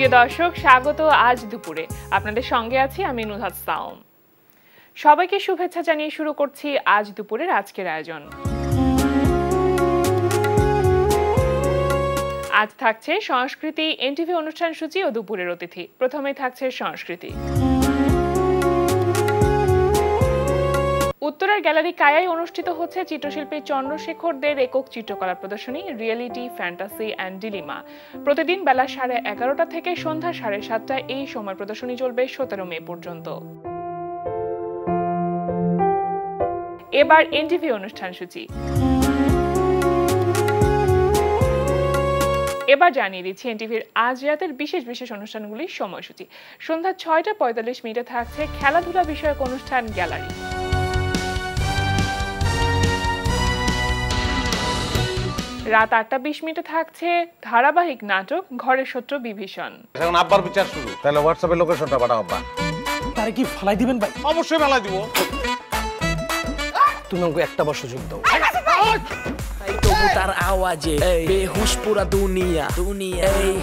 প্রিয় দর্শক, স্বাগত আজ দুপুরে। আপনাদের সঙ্গে আছি আমি নুহাত সাওম। সবাইকে শুভেচ্ছা জানিয়ে শুরু করছি আজ দুপুরের আজকের আয়োজন। আজ থাকছে সংস্কৃতি, এনটিভি অনুষ্ঠান সূচি ও দুপুরের অতিথি। প্রথমেই থাকছে সংস্কৃতি। উত্তরার গ্যালারি কায়ায় অনুষ্ঠিত হচ্ছে চিত্রশিল্পী চন্দ্রশেখর দের একক চিত্রকলা প্রদর্শনী রিয়েলিটি, ফ্যান্টাসি অ্যান্ড ডিলিমা। প্রতিদিন বেলা 11:30 থেকে সন্ধ্যা 7:30 এই সময় প্রদর্শনী চলবে 17 মে পর্যন্ত। এবার এনটিভি অনুষ্ঠান সূচি। এবার জানিয়ে দিচ্ছি এনটিভির আজ রাতের বিশেষ বিশেষ অনুষ্ঠানগুলির সময়সূচি। সন্ধ্যা 6:45 থাকছে খেলাধুলা বিষয়ক অনুষ্ঠান গ্যালারি। রাত 8:20 থাকছে ধারাবাহিক নাটক ঘরের শত্রু বিভীষণ। এখন আব্বার বিচার শুরু। তাহলে হোয়াটসঅ্যাপে লোকেশনটা পাঠাও আব্বা। তারে কি ফালাই দিবেন ভাই? অবশ্যই ফালাই দিব। তুমি আমাকে একটা বার সুযোগ দাও। তার আওয়াজে বেহুশ পুরা দুনিয়া।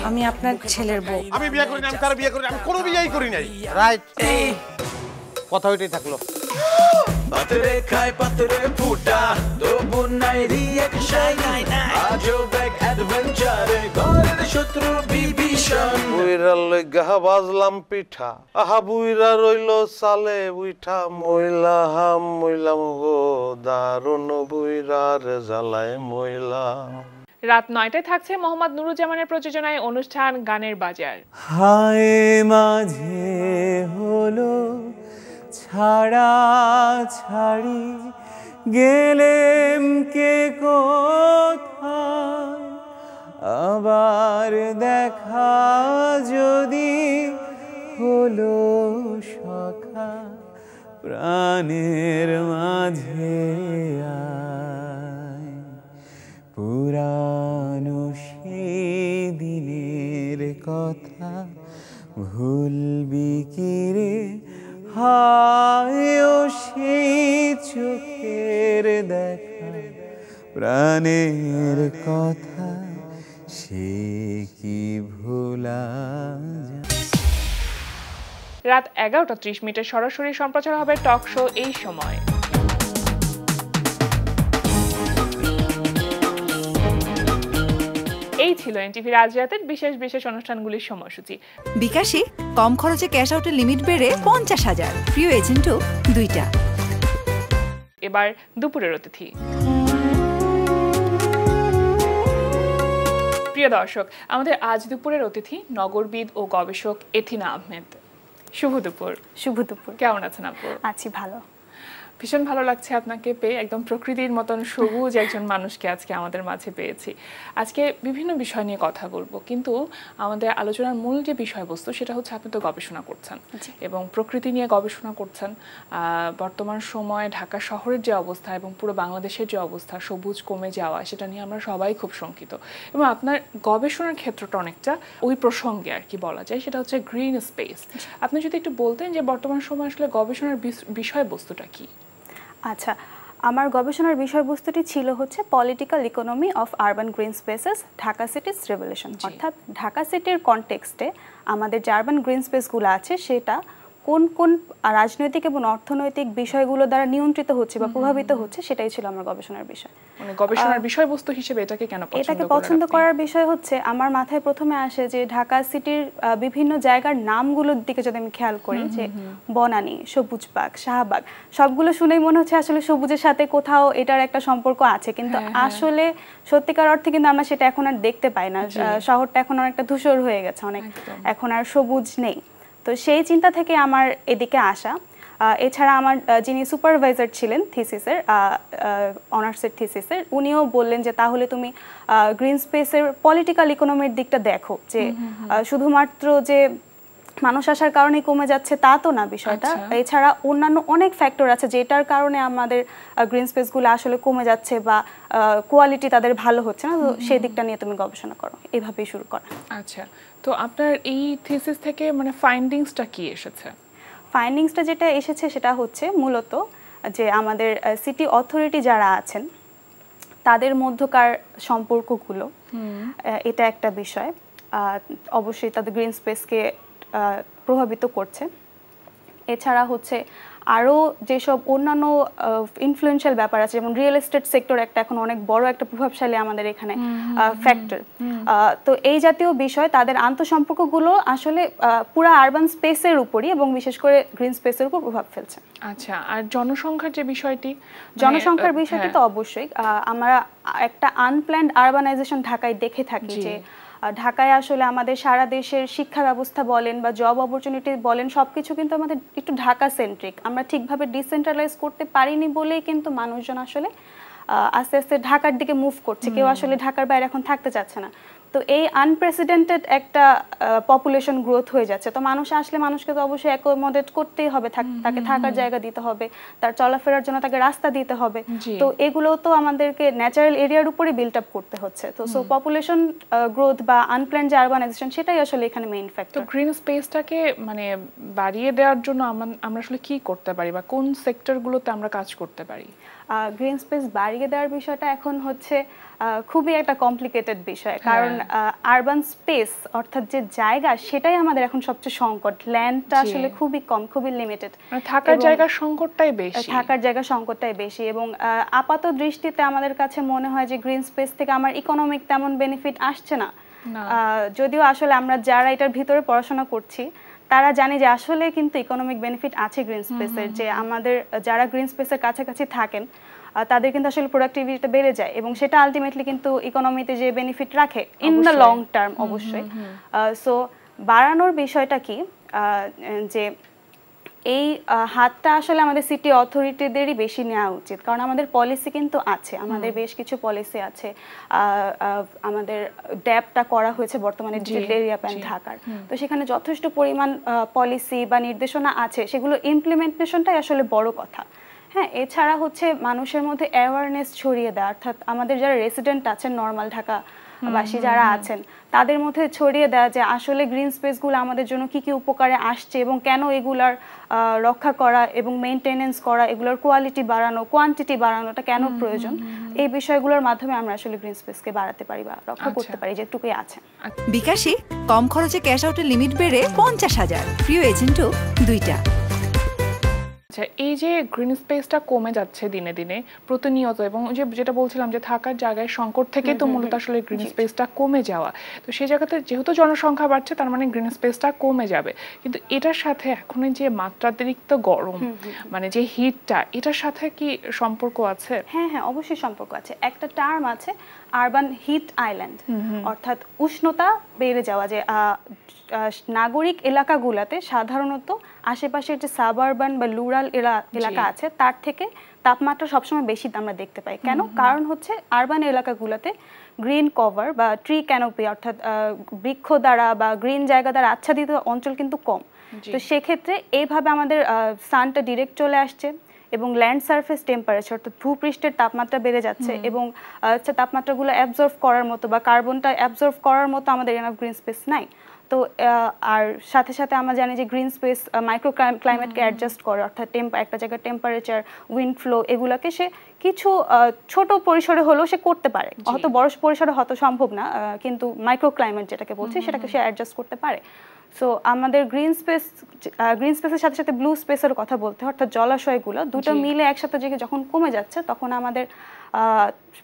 আমি আপনার ছেলের বউ। আমি বিয়ে করি না, আমি তার বিয়ে করি না, আমি কোনো বিয়েই করি নাই। রাইট। কথা ওইটাই থাকলো। পাতরে খায় পাতরে ফুটা তবু নাই রিঅ্যাকশন। আজও ব্যাক অ্যাডভেঞ্চারে ঘরের শত্রু বিভীষণ। বুইরার লইগা বাজলাম পিঠা, আহা বুইরা রইলো সালে উইঠা। মইলা হাম মইলাম গো দারুণ বুইরার জ্বালায় মইলা। রাত 9টায় থাকছে মোহাম্মদ নুরুজ্জামানের প্রযোজনায় অনুষ্ঠান গানের বাজার। হায় মাঝে হলো ছাড়া ছাড়ি, গেলেম কে কোথায়, আবার দেখা যদি হলো সখা, প্রাণের মাঝে আয়। পুরানো সেই দিনের কথা ভুলবি কি রে, হায় ও সেই চোখের দেখা, প্রাণের কথা সে কি ভোলা যায়। রাত 11:30 সরাসরি সম্প্রচার হবে টক শো এই সময়। এই ছিল এনটিভির আজ রাতের বিশেষ বিশেষ অনুষ্ঠানগুলির সময়সূচি। বিকাশে কম খরচে ক্যাশ আউটের লিমিট বেড়ে 50,000, প্রিয় এজেন্টও 2টা। এবার দুপুরের অতিথি। প্রিয় দর্শক, আমাদের আজ দুপুরের অতিথি নগরবিদ ও গবেষক এথিনা আহমেদ। শুভ দুপুর। শুভ দুপুর। কেমন আছেন আপু? আছি ভালো। ভীষণ ভালো লাগছে আপনাকে পেয়ে। একদম প্রকৃতির মতন সবুজ একজন মানুষকে আজকে আমাদের মাঝে পেয়েছি। আজকে বিভিন্ন বিষয় নিয়ে কথা বলবো, কিন্তু আমাদের আলোচনার মূল যে বিষয়বস্তু সেটা হচ্ছে আপনি তো গবেষণা করছেন এবং প্রকৃতি নিয়ে গবেষণা করছেন। বর্তমান সময়ে ঢাকা শহরের যে অবস্থা এবং পুরো বাংলাদেশের যে অবস্থা, সবুজ কমে যাওয়া, সেটা নিয়ে আমরা সবাই খুব শঙ্কিত। এবং আপনার গবেষণার ক্ষেত্রটা অনেকটা ওই প্রসঙ্গে আর কি বলা যায়, সেটা হচ্ছে গ্রিন স্পেস। আপনি যদি একটু বলতেন যে বর্তমান সময়ে আসলে গবেষণার বিষয়বস্তুটা কি? আচ্ছা, আমার গবেষণার বিষয়বস্তুটি ছিল হচ্ছে political economy of urban green spaces, Dhaka সিটিজ revolution. অর্থাৎ ঢাকা সিটির কনটেক্সটে আমাদের যে আরবান গ্রিন স্পেসগুলো আছে সেটা কোন কোন রাজনৈতিক এবং অর্থনৈতিক বিষয়গুলো দ্বারা নিয়ন্ত্রিত হচ্ছে বা প্রভাবিত হচ্ছে, সেটাই ছিল আমার গবেষণার বিষয়। মানে গবেষণার বিষয়বস্তু হিসেবে এটাকে পছন্দ করার বিষয় হচ্ছে, আমার মাথায় প্রথমে আসে যে ঢাকা সিটির বিভিন্ন জায়গার নামগুলোর দিকে যদি আমি খেয়াল করি, যে বনানী, সবুজবাগ, শাহবাগ, সবগুলো শুনেই মনে হচ্ছে আসলে সবুজের সাথে কোথাও এটার একটা সম্পর্ক আছে, কিন্তু আসলে সত্যিকার অর্থে কিন্তু আমরা সেটা এখন আর দেখতে পাই না। শহরটা এখন অনেকটা ধূসর হয়ে গেছে, অনেক এখন আর সবুজ নেই। তো সেই চিন্তা থেকে আমার এদিকে আসা। এছাড়া আমার যিনি সুপারভাইজার ছিলেন থিসিসের, অনার্সের থিসিসের, উনিও বললেন যে তাহলে তুমি গ্রিন স্পেসের পলিটিক্যাল ইকোনমির দিকটা দেখো, যে শুধুমাত্র যে মানুষ আসার কারণে কমে যাচ্ছে তা তো না বিষয়টা। এছাড়া অন্যান্য অনেক ফ্যাক্টর আছে যেটার কারণে আমাদের গ্রিন স্পেসগুলো আসলে কমে যাচ্ছে বা কোয়ালিটি তাদের ভালো হচ্ছে না। তো সেই দিকটা নিয়ে তুমি গবেষণা করো, এইভাবেই শুরু করা। আচ্ছা, তো আপনার এই থিসিস থেকে মানে ফাইন্ডিংসটা কি এসেছে? ফাইন্ডিংসটা যেটা এসেছে সেটা হচ্ছে মূলত যে আমাদের সিটি অথরিটি যারা আছেন তাদের মধ্যকার সম্পর্কগুলো, এটা একটা বিষয়। অবশ্যই তাদের গ্রিন স্পেসকে প্রভাবিত করছে। এছাড়া হচ্ছে আরও যেসব অন্যান্য ইনফ্লুয়েন্সিয়াল ব্যাপার আছে, যেমন রিয়েল এস্টেট সেক্টর একটা এখন অনেক বড় একটা প্রভাবশালী আমাদের এখানে ফ্যাক্টর। তো এই জাতীয় বিষয় তাদের আন্তঃসম্পর্কগুলো আসলে পুরো আরবান স্পেসের উপরই এবং বিশেষ করে গ্রিন স্পেসের উপর প্রভাব ফেলছে। আচ্ছা, আর জনসংখ্যার যে বিষয়টি, জনসংখ্যার বিষয়টি তো অবশ্যই আমরা একটা আনপ্ল্যান্ড আরবানাইজেশন ঢাকায় দেখে থাকি যে ঢাকায় আসলে আমাদের সারা দেশের শিক্ষা ব্যবস্থা বলেন বা জব অপরচুনিটি বলেন সবকিছু কিন্তু আমাদের একটু ঢাকা সেন্ট্রিক। আমরা ঠিকভাবে ডিসেন্ট্রালাইজ করতে পারিনি বলেই কিন্তু মানুষজন আসলে আস্তে আস্তে ঢাকার দিকে মুভ করছে, কেউ আসলে ঢাকার বাইরে এখন থাকতে চাচ্ছে না। তো এই আনপ্রেসিডেন্টেড একটা পপুলেশন গ্রোথ হয়ে যাচ্ছে, তো মানুষ আসলে মানুষকে তো অবশ্যই অ্যাকোমোডেট করতেই হবে, তাকে থাকার জায়গা দিতে হবে, তার চলাফেরার জন্য তাকে রাস্তা দিতে হবে। তো এগুলো তো আমাদেরকে ন্যাচারাল এরিয়ার উপরই বিল্ড আপ করতে হচ্ছে। তো সো পপুলেশন গ্রোথ বা আনপ্ল্যান্ড যে আরবানাইজেশন সেটাই আসলে এখানে মেইন ফ্যাক্টর। তো গ্রিন স্পেসটাকে মানে বাড়িয়ে দেওয়ার জন্য আমরা আসলে কি করতে পারি বা কোন সেক্টরগুলোতে আমরা কাজ করতে পারি? গ্রিন স্পেস বাড়িয়ে দেওয়ার বিষয়টা এখন হচ্ছে খুবই একটা কমপ্লিকেটেড বিষয়, কারণ আরবান স্পেস অর্থাৎ যে জায়গা সেটাই আমাদের এখন সবচেয়ে সংকট। ল্যান্ডটা আসলে খুবই কম, খুবই লিমিটেড, থাকার জায়গার সংকটটাই বেশি। থাকার জায়গার সংকটটাই বেশি এবং আপাত দৃষ্টিতে আমাদের কাছে মনে হয় যে গ্রিন স্পেস থেকে আমার ইকোনমিক তেমন বেনিফিট আসছে না। যদিও আসলে আমরা যারা এটার ভিতরে পড়াশোনা করছি তারা জানি যে আসলে কিন্তু ইকোনমিক বেনিফিট আছে গ্রিন স্পেসের, যে আমাদের যারা গ্রিন স্পেসের কাছাকাছি থাকেন তাদের কিন্তু আসলে প্রোডাক্টিভিটিটা বেড়ে যায় এবং সেটা আলটিমেটলি কিন্তু ইকোনমিতে যে বেনিফিট রাখে ইন দ্য লং টার্ম অবশ্যই। সো বাড়ানোর বিষয়টা কি, যে এই হাতটা আসলে আমাদের সিটি অথরিটিদেরই বেশি নেওয়া উচিত, কারণ আমাদের পলিসি কিন্তু আছে, আমাদের বেশ কিছু পলিসি আছে। আমাদের ড্যাপটা করা হয়েছে বর্তমানে ডিজিটাল এরিয়া প্ল্যান ঢাকার, তো সেখানে যথেষ্ট পরিমাণ পলিসি বা নির্দেশনা আছে, সেগুলো ইমপ্লিমেন্টেশনটাই আসলে বড় কথা। হ্যাঁ, এছাড়া হচ্ছে মানুষের মধ্যে অ্যাওয়ারনেস ছড়িয়ে দেওয়া, অর্থাৎ আমাদের যারা রেসিডেন্ট আছেন নর্মাল ঢাকাবাসী যারা আছেন তাদের মধ্যে ছড়িয়ে দেওয়া যে আসলে গ্রিন স্পেসগুলো আমাদের জন্য কি কি উপকারে আসছে এবং কেন এগুলার রক্ষা করা এবং মেইনটেনেন্স করা, এগুলোর কোয়ালিটি বাড়ানো, কোয়ান্টিটি বাড়ানোটা কেন প্রয়োজন, এই বিষয়গুলোর মাধ্যমে আমরা আসলে গ্রিন স্পেসকে বাড়াতে পারি বা রক্ষা করতে পারি যেটুকুই আছে। বিকাশে কম খরচে ক্যাশ আউটের লিমিট বেড়ে 50,000, প্রিয় এজেন্টও 2টা। এই যে গ্রিন স্পেসটা কমে যাচ্ছে দিনে দিনে প্রতিনিয়ত, এবং যেটা বলছিলাম যে থাকার জায়গায় সংকট থেকে তো মূলত আসলে গ্রিন স্পেসটা কমে যাওয়া, তো সেই জায়গাতে যেহেতু জনসংখ্যা বাড়ছে তার মানে গ্রিন স্পেসটা কমে যাবে, কিন্তু এটার সাথে এখন যে মাত্রাতিরিক্ত গরম মানে যে হিটটা, এটার সাথে কি সম্পর্ক আছে? হ্যাঁ হ্যাঁ, অবশ্যই সম্পর্ক আছে। একটা টার্ম আছে আরবান হিট আইল্যান্ড, অর্থাৎ উষ্ণতা বেড়ে যাওয়া, যে নাগরিক এলাকাগুলোতে সাধারণত আশেপাশের যে সাবআরবান বা রুরাল এলাকা আছে তার থেকে তাপমাত্রা সবসময় বেশি আমরা দেখতে পাই। কেন? কারণ হচ্ছে আরবান এলাকাগুলোতে গ্রিন কভার বা ট্রি ক্যানোপি অর্থাৎ বৃক্ষ দ্বারা বা গ্রিন জায়গা দ্বারা আচ্ছাদিত অঞ্চল কিন্তু কম। তো সেক্ষেত্রে এইভাবে আমাদের সানটা ডিরেক্ট চলে আসছে এবং ল্যান্ড সারফেস টেম্পারেচার অর্থাৎ ভূপৃষ্ঠের তাপমাত্রা বেড়ে যাচ্ছে এবং তাপমাত্রাগুলো অ্যাবজর্ভ করার মতো বা কার্বনটা অ্যাবজর্ভ করার মতো আমাদের এনাফ গ্রিন স্পেস নাই। তো আর সাথে সাথে আমরা জানি যে গ্রিন স্পেস মাইক্রো ক্লাইমেটকে অ্যাডজাস্ট করে, অর্থাৎ একটা জায়গার টেম্পারেচার, উইন্ড ফ্লো, এগুলোকে সে কিছু ছোট পরিসরে হলেও সে করতে পারে, হয়তো বড় পরিসরে হয়তো সম্ভব না, কিন্তু মাইক্রো ক্লাইমেট যেটাকে বলছি সেটাকে সে অ্যাডজাস্ট করতে পারে। সো আমাদের গ্রিন স্পেসের সাথে সাথে ব্লু স্পেসের কথা বলতে হয়, অর্থাৎ জলাশয়গুলো দুটো মিলে একসাথে যখন কমে যাচ্ছে তখন আমাদের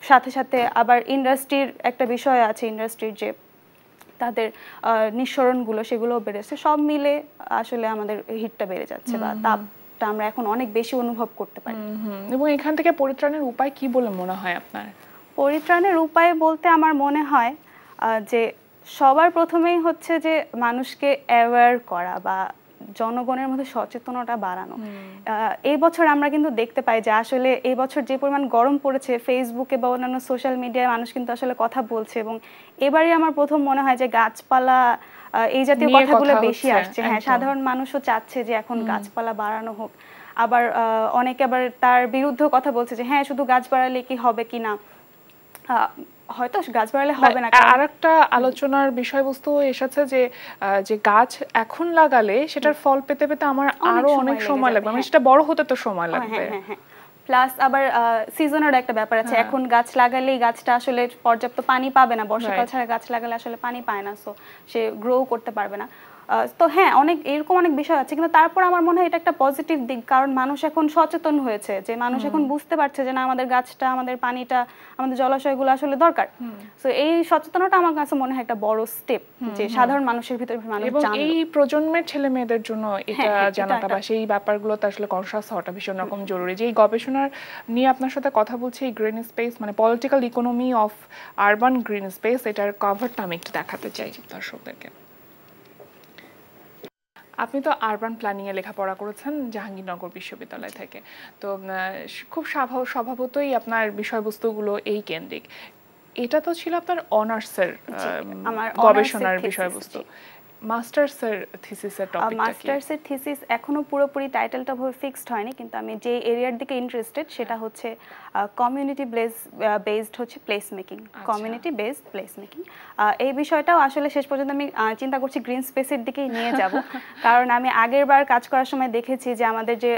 সাথে সাথে আবার ইন্ডাস্ট্রির একটা বিষয় আছে, ইন্ডাস্ট্রির যে তাদের নিঃসরণগুলো সেগুলো বেড়েছে, সব মিলে আসলে আমাদের হিটটা বেড়ে যাচ্ছে বা তাপটা আমরা এখন অনেক বেশি অনুভব করতে পারি। এবং এখান থেকে পরিত্রাণের উপায় কি বলে মনে হয় আপনার? পরিত্রাণের উপায় বলতে আমার মনে হয় যে সবার প্রথমেই হচ্ছে যে মানুষকে অ্যাওয়্যার করা বা জনগণের মধ্যে সচেতনতা বাড়ানো। এই বছর আমরা কিন্তু দেখতে পাই যে আসলে এই বছর যে পরিমাণ গরম পড়েছে, ফেসবুকে বা অন্যান্য সোশ্যাল মিডিয়ায় মানুষ কিন্তু আসলে কথা বলছে এবং এবারই আমার প্রথম মনে হয় যে গাছপালা এই জাতীয় কথাগুলো বেশি আসছে। হ্যাঁ, সাধারণ মানুষও চাচ্ছে যে এখন গাছপালা বাড়ানো হোক, আবার অনেকে আবার তার বিরুদ্ধেও কথা বলছে যে হ্যাঁ শুধু গাছ বাড়ালে কি হবে কিনা, হয়তো গাছ বাড়ালে হবে না। আরেকটা আলোচনার বিষয়বস্তু এসেছে যে গাছ এখন লাগালে সেটার ফল পেতে পেতে আমার আরো অনেক সময় লাগবে, মানে সেটা বড় হতে তো সময় লাগবে। প্লাস আবার সিজনের একটা ব্যাপার আছে, এখন গাছ লাগালেই গাছটা আসলে পর্যাপ্ত পানি পাবে না, বর্ষাকাল ছাড়া গাছ লাগালে আসলে পানি পায় না, সো সে গ্রো করতে পারবে না। তো হ্যাঁ, এরকম অনেক বিষয় আছে, কিন্তু তারপর আমার মনে হয় এটা একটা পজিটিভ দিক, কারণ মানুষ এখন সচেতন হয়েছে, যে মানুষ এখন বুঝতে পারছে যে না, আমাদের গাছটা, আমাদের পানিটা, আমাদের জলাশয়গুলো আসলে দরকার। সো এই সচেতনতা আমার কাছে মনে হয় একটা বড় স্টেপ, যে সাধারণ মানুষের ভিতরে মানুষ এবং জানলো। এই প্রজন্মের ছেলে মেয়েদের জন্য এটা জানাটা বা সেই ব্যাপারগুলোতে আসলে কনসাস হওয়াটা ভীষণ রকম জরুরি। যে এই গবেষণার নিয়ে আপনার সাথে কথা বলছি, এই গ্রিন স্পেস মানে political economy of urban green space, এটার কভারটা আমি একটু দেখাতে চাই দর্শকদেরকে। আপনি তো আরবান প্ল্যানিংয়ে লেখাপড়া করেছেন জাহাঙ্গীরনগর বিশ্ববিদ্যালয় থেকে, তো খুব স্বভাবতই আপনার বিষয়বস্তুগুলো এই কেন্দ্রিক। এটা তো ছিল আপনার অনার্সের গবেষণার বিষয়বস্তু। মাস্টার্সের থিসিসের টপিকটা কি? মাস্টার্সের থিসিস এখনো পুরোপুরি টাইটেলটা ফিক্সড হয়নি, কিন্তু আমি যে এরিয়ার দিকে ইন্টারেস্টেড সেটা হচ্ছে কমিউনিটি বেসড হচ্ছে place making, community based place making. এই বিষয়টাও আসলে শেষ পর্যন্ত আমি চিন্তা করছি গ্রিন স্পেসের দিকেই নিয়ে যাব, কারণ আমি আগের বার কাজ করার সময় দেখেছি যে আমাদের যে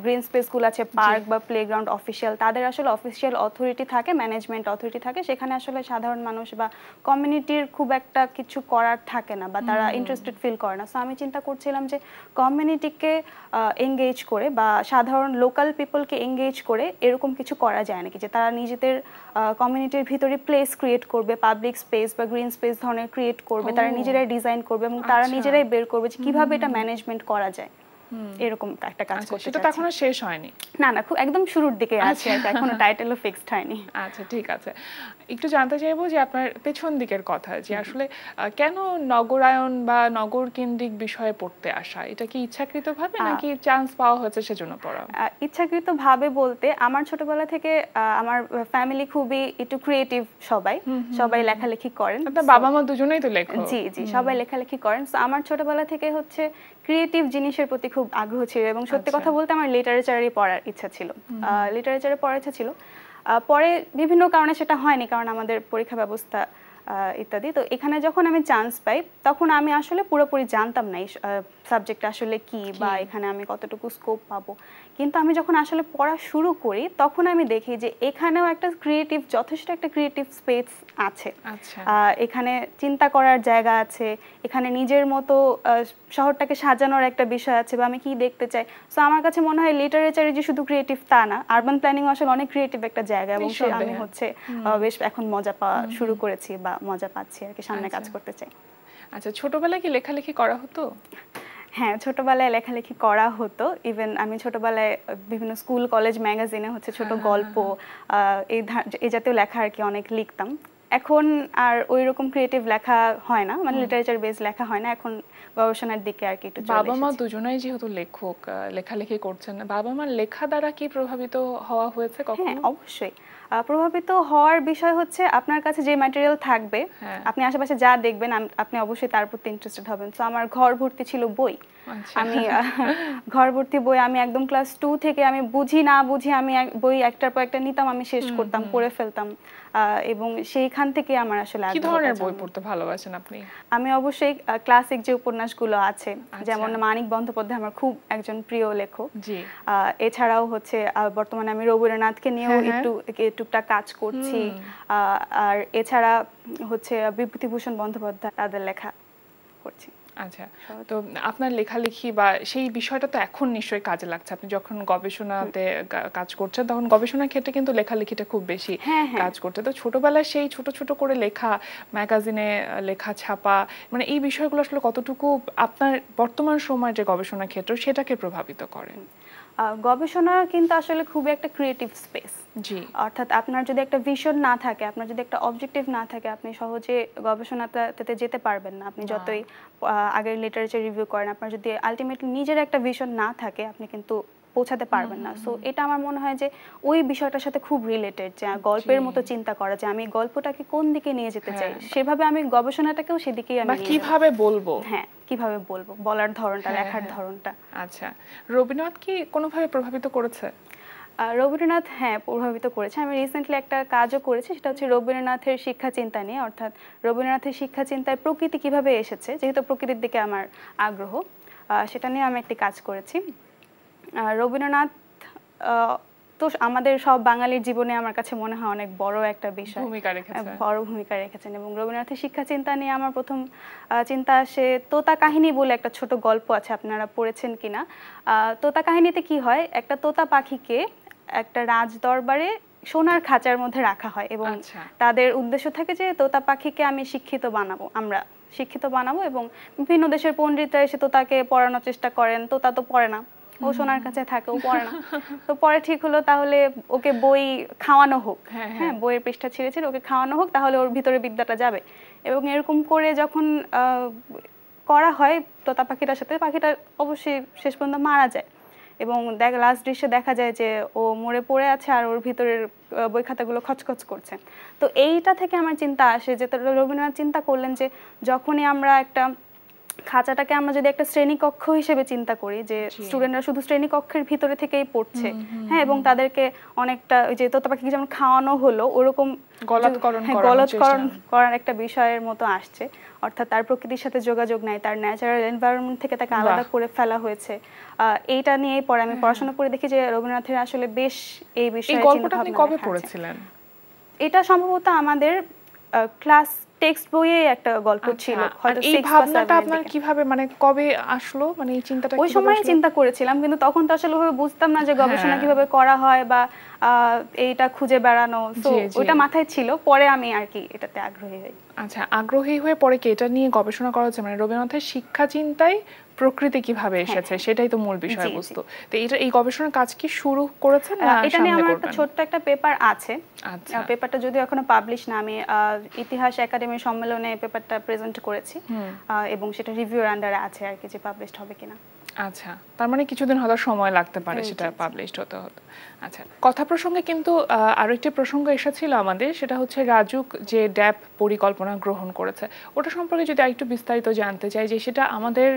গ্রিন স্পেসগুলো আছে, পার্ক বা প্লেগ্রাউন্ড অফিসিয়াল, তাদের আসলে অফিসিয়াল অথরিটি থাকে, ম্যানেজমেন্ট অথরিটি থাকে, সেখানে আসলে সাধারণ মানুষ বা কমিউনিটির খুব একটা কিছু করার থাকে না, বা তারা ইন্টারেস্টেড ফিল করে না। সো আমি চিন্তা করছিলাম যে কমিউনিটিকে এঙ্গেজ করে বা সাধারণ লোকাল পিপলকে এঙ্গেজ করে এরকম কিছু করা যায় নাকি, যে তারা নিজেদের কমিউনিটির ভিতরে প্লেস ক্রিয়েট করবে, পাবলিক স্পেস বা গ্রিন স্পেস ধরনের ক্রিয়েট করবে, তারা নিজেরাই ডিজাইন করবে এবং তারা নিজেরাই বের করবে যে কিভাবে এটা ম্যানেজমেন্ট করা যায়। এরকম একটা কাজ করতে সেটা তো এখনো শেষ হয়নি? না না, খুব একদম শুরুর দিকে আছে, এখনো টাইটেলও ফিক্সড হয়নি। আচ্ছা, ঠিক আছে। একটু জানতে চাইবো যে আপনার পেছন দিকের কথা, যে আসলে কেন নগরায়ন বা নগর কেন্দ্রিক বিষয়ে পড়তে আসা? এটা কি ইচ্ছাকৃতভাবে নাকি চান্স পাওয়া হয়েছে সেজন্য পড়া? ইচ্ছাকৃতভাবে বলতে, আমার ছোটবেলা থেকে আমার ফ্যামিলি খুবই একটু ক্রিয়েটিভ, সবাই লেখালেখি করেন। আপনার বাবা মা দুজনেই তো লেখক? জি জি, সবাই লেখালেখি করেন। সো আমার ছোটবেলা থেকে হচ্ছে ক্রিয়েটিভ জিনিসের প্রতি খুব আগ্রহ ছিল, এবং সত্যি কথা বলতে আমার লিটারেচারই পড়ার ইচ্ছা ছিল, লিটারেচারে পড়ার ইচ্ছা ছিল। পরে বিভিন্ন কারণে সেটা হয়নি, কারণ আমাদের পরীক্ষা ব্যবস্থা ইত্যাদি। তো এখানে যখন আমি চান্স পাই, তখন আমি আসলে পুরোপুরি জানতাম না এই সাবজেক্ট আসলে কি, বা এখানে আমি কতটুকু স্কোপ পাবো। কিন্তু আমি যখন আসলে পড়া শুরু করি, তখন আমি দেখি যে এখানেও একটা যথেষ্ট একটা ক্রিয়েটিভ স্পেস আছে। এখানে চিন্তা করার জায়গা আছে, এখানে নিজের মতো শহরটাকে সাজানোর একটা বিষয় আছে, বা আমি কি দেখতে চাই। সো আমার কাছে মনে হয় লিটারেচারে যে শুধু ক্রিয়েটিভ তা না, আরবান প্ল্যানিং আসলে অনেক ক্রিয়েটিভ একটা জায়গা, এবং আমি হচ্ছে বেশ এখন মজা পাওয়া শুরু করেছি, বা মজা পাচ্ছি আর কি, সামনে কাজ করতে চাই। আচ্ছা, ছোটবেলায় কি লেখালেখি করা হতো? হ্যাঁ, ছোটবেলায় লেখালেখি করা হতো। ইভেন আমি ছোটবেলায় বিভিন্ন স্কুল কলেজ ম্যাগাজিনে হচ্ছে ছোট গল্প, এই জাতীয় লেখা আর কি অনেক লিখতাম। এখন আর ওই রকম ক্রিয়েটিভ লেখা হয় না, মানে লিটারেচার বেস লেখা হয় না, এখন গবেষণার দিকে আর কি একটু চলে এসেছি। বাবা মা দুজনেই যেহেতু লেখক, লেখালেখি করছেন, বাবা মার লেখা দ্বারা কি প্রভাবিত হওয়া হয়েছে কখনো? হ্যাঁ, অবশ্যই প্রভাবিত হওয়ার বিষয় হচ্ছে আপনার কাছে যে ম্যাটেরিয়াল থাকবে, আপনি আশেপাশে যা দেখবেন, আপনি অবশ্যই তার প্রতি ইন্টারেস্টেড হবেন। তো আমার ঘর ভর্তি ছিল বই, আমি ঘর ভর্তি বই, আমি একদম ক্লাস 2 থেকে আমি বুঝি না বুঝি আমি বই একটার পর একটা নিতাম, আমি শেষ করতাম, পড়ে ফেলতাম, এবং সেইখান থেকে আমার আসলে কি ধরনের বই পড়তে ভালোবাসেন আপনি? আমি অবশ্যই ক্লাসিক যে উপন্যাসগুলো আছে, যেমন মানিক বন্দ্যোপাধ্যায় আমার খুব একজন প্রিয় লেখক। এছাড়াও হচ্ছে বর্তমানে আমি রবীন্দ্রনাথকে নিয়েও একটু টুকটাক কাজ করছি, আর এছাড়া হচ্ছে বিভূতিভূষণ বন্দ্যোপাধ্যায়, তাদের লেখা করছি। আচ্ছা, তো আপনার লেখালেখি বা সেই বিষয়টা তো এখন নিশ্চয়ই কাজে লাগছে। আপনি যখন গবেষণাতে কাজ করছেন, তখন গবেষণার ক্ষেত্রে কিন্তু লেখালেখিটা খুব বেশি কাজ করতে। তো ছোটবেলায় সেই ছোট ছোট করে লেখা, ম্যাগাজিনে লেখা ছাপা, মানে এই বিষয়গুলো আসলে কতটুকু আপনার বর্তমান সময়ের যে গবেষণা ক্ষেত্র সেটাকে প্রভাবিত করে? গবেষণা কিন্তু আসলে খুব একটা ক্রিয়েটিভ স্পেস। জি, অর্থাৎ আপনার যদি একটা ভিশন না থাকে, আপনার যদি একটা অবজেক্টিভ না থাকে, আপনি সহজে গবেষণাতে যেতে পারবেন না। আপনি যতই আগের লিটারেচার রিভিউ করেন, আপনার যদি আলটিমেটলি নিজের একটা ভিশন না থাকে, আপনি কিন্তু পৌঁছাতে পারবেন না। সো এটা আমার মনে হয় যে ওই বিষয়টার সাথে খুব রিলেটেড, যে গল্পের মতো চিন্তা করা, যে আমি গল্পটাকে কোন দিকে নিয়ে যেতে চাই, সেভাবে আমি গবেষণাটাকেও সেদিকেই আমি কিভাবে বলবো, কিভাবে বলবো, বলার ধরনটা, লেখার ধরনটা। আচ্ছা, রবীন্দ্রনাথ কি কোনোভাবে প্রভাবিত করেছে? রবীন্দ্রনাথ প্রভাবিত করেছে। আমি রিসেন্টলি একটা কাজও করেছি, সেটা হচ্ছে রবীন্দ্রনাথের শিক্ষা চিন্তা নিয়ে, অর্থাৎ রবীন্দ্রনাথের শিক্ষা চিন্তায় প্রকৃতি কিভাবে এসেছে, যেহেতু প্রকৃতির দিকে আমার আগ্রহ, সেটা নিয়ে আমি একটি কাজ করেছি। রবীন্দ্রনাথ তো আমাদের সব বাঙালির জীবনে আমার কাছে মনে হয় অনেক বড় একটা বিষয়, ভূমিকা রেখেছে। বড় ভূমিকা রেখেছেন। এবং রবীন্দ্রনাথের শিক্ষা চিন্তা নিয়ে আমার প্রথম চিন্তা আসে তোতা কাহিনী বলে একটা ছোট গল্প আছে, আপনারা পড়েছেন কিনা। তোতা কাহিনীতে কি হয়, একটা তোতা পাখিকে একটা রাজ দরবারে সোনার খাঁচার মধ্যে রাখা হয় এবং তাদের উদ্দেশ্য থাকে যে তোতা পাখিকে আমি শিক্ষিত বানাবো, আমরা শিক্ষিত বানাবো। এবং বিভিন্ন দেশের পণ্ডিতরা এসে তোতাকে পড়ানোর চেষ্টা করেন, তোতা তো পড়ে না, ও সোনার কাছে থাকে, ও পড়ে না। তো পরে ঠিক হলো তাহলে ওকে বই খাওয়ানো হোক, হ্যাঁ বইয়ের পৃষ্ঠা ছিঁড়ে ছিঁড়ে ওকে খাওয়ানো হোক, তাহলে ওর ভিতরে বিদ্যাটা যাবে। এবং এরকম করে যখন করা হয় তোতা পাখিটার সাথে, পাখিটা অবশ্যই শেষ পর্যন্ত মারা যায় এবং লাস্ট দৃশ্যে দেখা যায় যে ও মরে পড়ে আছে আর ওর ভিতরের বই খাতাগুলো খচখচ করছে। তো এইটা থেকে আমার চিন্তা আসে যে রবীন্দ্রনাথ চিন্তা করলেন যে যখনই আমরা একটা খাঁচাটাকে আমরা যদি একটা শ্রেণীকক্ষ হিসেবে চিন্তা করি, যে স্টুডেন্টরা শুধু শ্রেণীকক্ষের ভিতরে থেকেই পড়ছে, হ্যাঁ, এবং তাদেরকে অনেকটা ওই যে তোতা পাখিকে যেমন খাওয়ানো হলো ওরকম গলৎকরণ করার একটা বিষয়ের মতো আসছে, অর্থাৎ তার প্রকৃতির সাথে যোগাযোগ নাই, তার ন্যাচারাল এনভায়রনমেন্ট থেকে তাকে আলাদা করে ফেলা হয়েছে। এইটা নিয়েই পরে আমি পড়াশোনা করে দেখি যে রবীন্দ্রনাথের আসলে বেশ এই বিষয়ে চিন্তা ভাবনা কবে পড়েছিলেন? এটা সম্ভবত আমাদের ক্লাস টেক্সট বইয়ে একটা গল্প ছিল, হয়তো এই ভাবনাটা আপনার কিভাবে মানে কবে আসলো, মানে এই চিন্তাটা ওই সময় চিন্তা করেছিলাম, কিন্তু তখন তো আসলে ওইভাবে বুঝতাম না যে গবেষণা কিভাবে করা হয় বা এইটা খুঁজে বেড়ানো, তো ওটা মাথায় ছিল, পরে আমি আর কি এটাতে আগ্রহী হই। আচ্ছা, আগ্রহী হয়ে পরে কি এটা নিয়ে গবেষণা করা হচ্ছে, মানে রবীন্দ্রনাথের শিক্ষা চিন্তায় প্রকৃতি কিভাবে এসেছে সেটাই তো মূল বিষয়বস্তু। তো এটা এই গবেষণার কাজ কি শুরু করেছেন না? এটা নিয়ে আমার একটা ছোট্ট একটা পেপার আছে, পেপারটা যদিও এখনো পাবলিশ না, আমি ইতিহাস একাডেমির সম্মেলনে পেপারটা প্রেজেন্ট করেছি এবং সেটা রিভিউর আন্ডারে আছে আর কি, যে পাবলিশড হবে কিনা। আচ্ছা, তার মানে কিছুদিন হয়তো সময় লাগতে পারে সেটা পাবলিশড হতে। আচ্ছা, কথা প্রসঙ্গে কিন্তু আরো একটি প্রসঙ্গ এসেছিল আমাদের, সেটা হচ্ছে রাজুক যে ড্যাপ পরিকল্পনা গ্রহণ করেছে, ওটা সম্পর্কে যদি আরেকটু বিস্তারিত জানতে চাই, যে সেটা আমাদের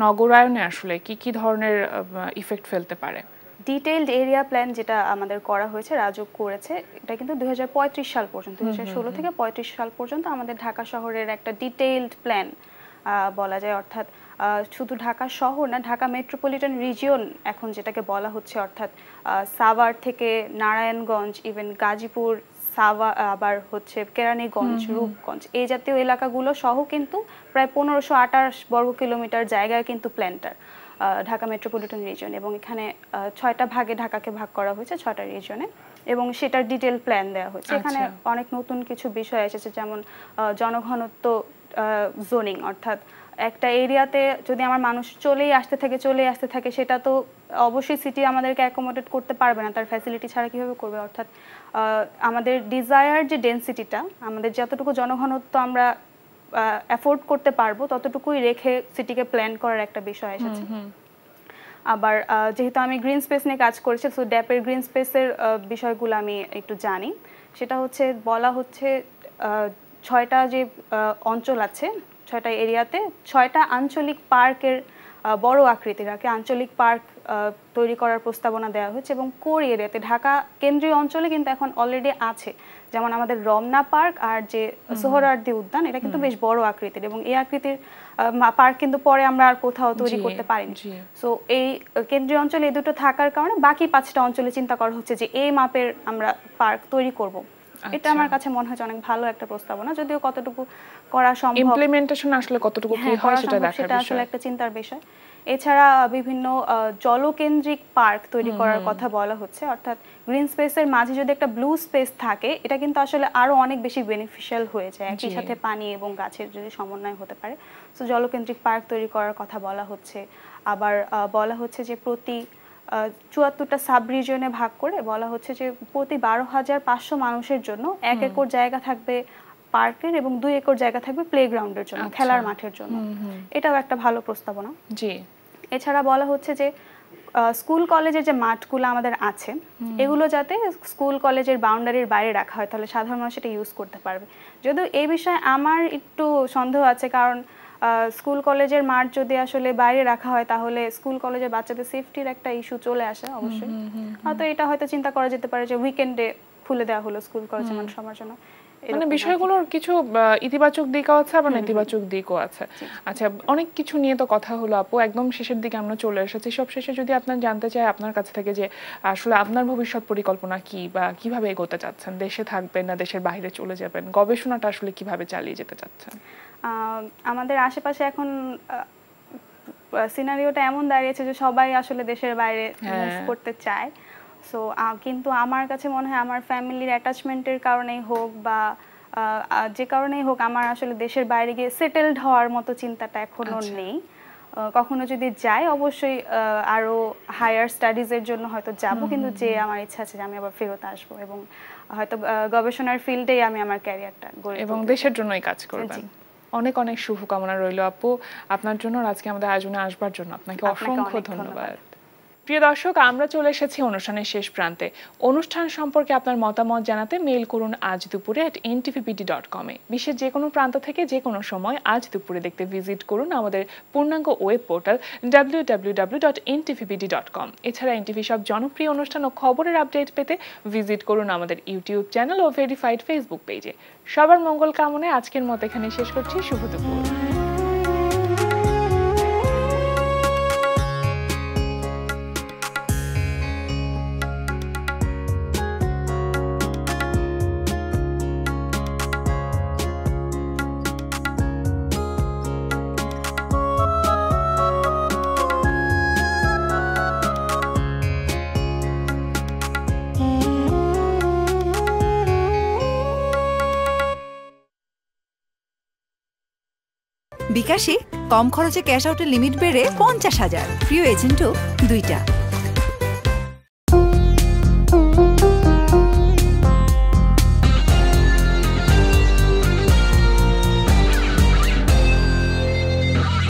নগরায়নে আসলে কি কি ধরনের ইফেক্ট ফেলতে পারে। ডিটেইলড এরিয়া প্ল্যান যেটা আমাদের করা হয়েছে, রাজুক করেছে, এটা কিন্তু 2035 সাল পর্যন্ত, 2016 থেকে 35 সাল পর্যন্ত আমাদের ঢাকা শহরের একটা ডিটেইলড প্ল্যান বলা যায়। অর্থাৎ শুধু ঢাকা শহর না, ঢাকা মেট্রোপলিটন রিজিয়ন এখন যেটাকে বলা হচ্ছে, অর্থাৎ সাভার থেকে নারায়ণগঞ্জ, ইভেন গাজীপুর, আবার হচ্ছে কেরানীগঞ্জ, রূপগঞ্জ, এই জাতীয় এলাকাগুলো সহ কিন্তু প্রায় 1528 বর্গ কিলোমিটার জায়গায় কিন্তু প্ল্যানটার ঢাকা মেট্রোপলিটন রিজিয়ন। এবং এখানে 6টা ভাগে ঢাকাকে ভাগ করা হয়েছে, 6টা রিজিয়নে, এবং সেটার ডিটেল প্ল্যান দেওয়া হয়েছে। এখানে অনেক নতুন কিছু বিষয় এসেছে, যেমন জনঘনত্ব জোনিং, অর্থাৎ একটা এরিয়াতে যদি আমার মানুষ চলেই আসতে থাকে সেটা তো অবশ্যই সিটি আমাদেরকে অ্যাকোমোডেট করতে পারবে না, তার ফ্যাসিলিটি ছাড়া কীভাবে করবে। অর্থাৎ আমাদের ডিজায়ার যে ডেন্সিটিটা, আমাদের যতটুকু জনঘনত্ব আমরা অ্যাফোর্ড করতে পারবো ততটুকুই রেখে সিটিকে প্ল্যান করার একটা বিষয় এসেছে। আবার যেহেতু আমি গ্রিন স্পেস নিয়ে কাজ করেছি, সো ড্যাপের গ্রিন স্পেসের বিষয়গুলো আমি একটু জানি। সেটা হচ্ছে বলা হচ্ছে 6টা যে অঞ্চল আছে, 6টা এরিয়াতে 6টা আঞ্চলিক পার্কের বড় আকৃতির আঞ্চলিক পার্ক তৈরি করার প্রস্তাবনা দেওয়া হয়েছে। এবং কোর এরিয়াতে ঢাকা কেন্দ্রীয় অঞ্চলে কিন্তু এখন অলরেডি আছে, যেমন আমাদের রমনা পার্ক আর যে সোহরাওয়ার্দী উদ্যান, এটা কিন্তু বেশ বড় আকৃতির, এবং এই আকৃতির পার্ক কিন্তু পরে আমরা আর কোথাও তৈরি করতে পারিনি। সো এই কেন্দ্রীয় অঞ্চলে এই দুটো থাকার কারণে বাকি 5টা অঞ্চলে চিন্তা করা হচ্ছে যে এই মাপের আমরা পার্ক তৈরি করব। এটা আমার কাছে মনে হয় অনেক ভালো একটা প্রস্তাবনা, যদিও কতটুকু করা সম্ভব, ইমপ্লিমেন্টেশন আসলে কতটুকু কি হয় সেটা দেখার বিষয়, সেটা আসলে একটা চিন্তার বিষয়। এছাড়া বিভিন্ন জলকেন্দ্রিক পার্ক তৈরি করার কথা বলা হচ্ছে, অর্থাৎ গ্রিন স্পেসের মাঝে যদি একটা ব্লু স্পেস থাকে, এটা কিন্তু আসলে আরো অনেক বেশি বেনিফিশিয়াল হয়ে যায়, একই সাথে পানি এবং গাছের যদি সমন্বয় হতে পারে। সো জলকেন্দ্রিক পার্ক তৈরি করার কথা বলা হচ্ছে। আবার বলা হচ্ছে যে প্রতি 74টা সাব রিজিয়নে ভাগ করে বলা হচ্ছে যে প্রতি 12,500 মানুষের জন্য 1 একর জায়গা থাকবে পার্কের এবং 2 একর জায়গা থাকবে প্লেগ্রাউন্ডের জন্য, খেলার মাঠের জন্য। এটাও একটা ভালো প্রস্তাবনা। এছাড়া বলা হচ্ছে যে স্কুল কলেজের যে মাঠগুলো আমাদের আছে, এগুলো যাতে স্কুল কলেজের বাউন্ডারির বাইরে রাখা হয়, তাহলে সাধারণ মানুষ এটা ইউজ করতে পারবে। যদিও এই বিষয়ে আমার একটু সন্দেহ আছে, কারণ স্কুল কলেজের মাঠ যদি আসলে বাইরে রাখা হয় তাহলে স্কুল কলেজের বাচ্চাদের সেফটির একটা ইস্যু চলে আসে অবশ্যই। হয়তো এটা হয়তো চিন্তা করা যেতে পারে যে উইকেন্ডে খুলে দেওয়া হলো স্কুল কলেজের মাঠ সবার জন্য। মানে বিষয়গুলোর কিছু ইতিবাচক দিকও আছে আবার নেতিবাচক দিকও আছে। আচ্ছা, অনেক কিছু নিয়ে তো কথা হলো আপু, একদম শেষের দিকে আমরা চলে এসেছি। সব শেষে যদি আপনার জানতে চাই আপনার কাছ থেকে যে আসলে আপনার ভবিষ্যৎ পরিকল্পনা কি বা কিভাবে এগোতে চাচ্ছেন, দেশে থাকবেন না দেশের বাইরে চলে যাবেন, গবেষণাটা আসলে কিভাবে চালিয়ে যেতে চাচ্ছেন? আমাদের আশেপাশে এখন সিনারিওটা এমন দাঁড়িয়েছে যে সবাই আসলে দেশের বাইরে মুভ করতে চায়। সো কিন্তু আমার কাছে মনে হয় আমার ফ্যামিলির অ্যাটাচমেন্টের কারণেই হোক বা যে কারণেই হোক আমার আসলে দেশের বাইরে গিয়ে সেটেলড হওয়ার মতো চিন্তাটা এখনো নেই। কখনো যদি যাই অবশ্যই আরো হায়ার স্টাডিজের জন্য হয়তো যাব, কিন্তু যে আমার ইচ্ছা আছে যে আমি আবার ফেরত আসবো এবং হয়তো গবেষণার ফিল্ডেই আমি আমার ক্যারিয়ারটা গড়ে এবং দেশের জন্যই কাজ করবেন। অনেক অনেক শুভকামনা রইল আপু আপনার জন্য, আজকে আমাদের আয়োজনে আসবার জন্য আপনাকে অসংখ্য ধন্যবাদ। প্রিয় দর্শক, আমরা চলে এসেছি অনুষ্ঠানের শেষ প্রান্তে। অনুষ্ঠান সম্পর্কে আপনার মতামত জানাতে মেইল করুন আজ দুপুরে @ntvpd.com এ। বিশ্বের যে কোনো প্রান্ত থেকে যে কোনো সময় আজ দুপুরে দেখতে ভিজিট করুন আমাদের পূর্ণাঙ্গ ওয়েব পোর্টাল www.ntvpd.com। এছাড়া এনটিভি সব জনপ্রিয় অনুষ্ঠান ও খবরের আপডেট পেতে ভিজিট করুন আমাদের ইউটিউব চ্যানেল ও ভেরিফাইড ফেসবুক পেজে। সবার মঙ্গল কামনায় আজকের মতো এখানে শেষ করছি। শুভ দুপুর। বিকাশে কম খরচে ক্যাশ আউটের লিমিট বেড়ে 50,000, প্রিয় এজেন্টও 2টা।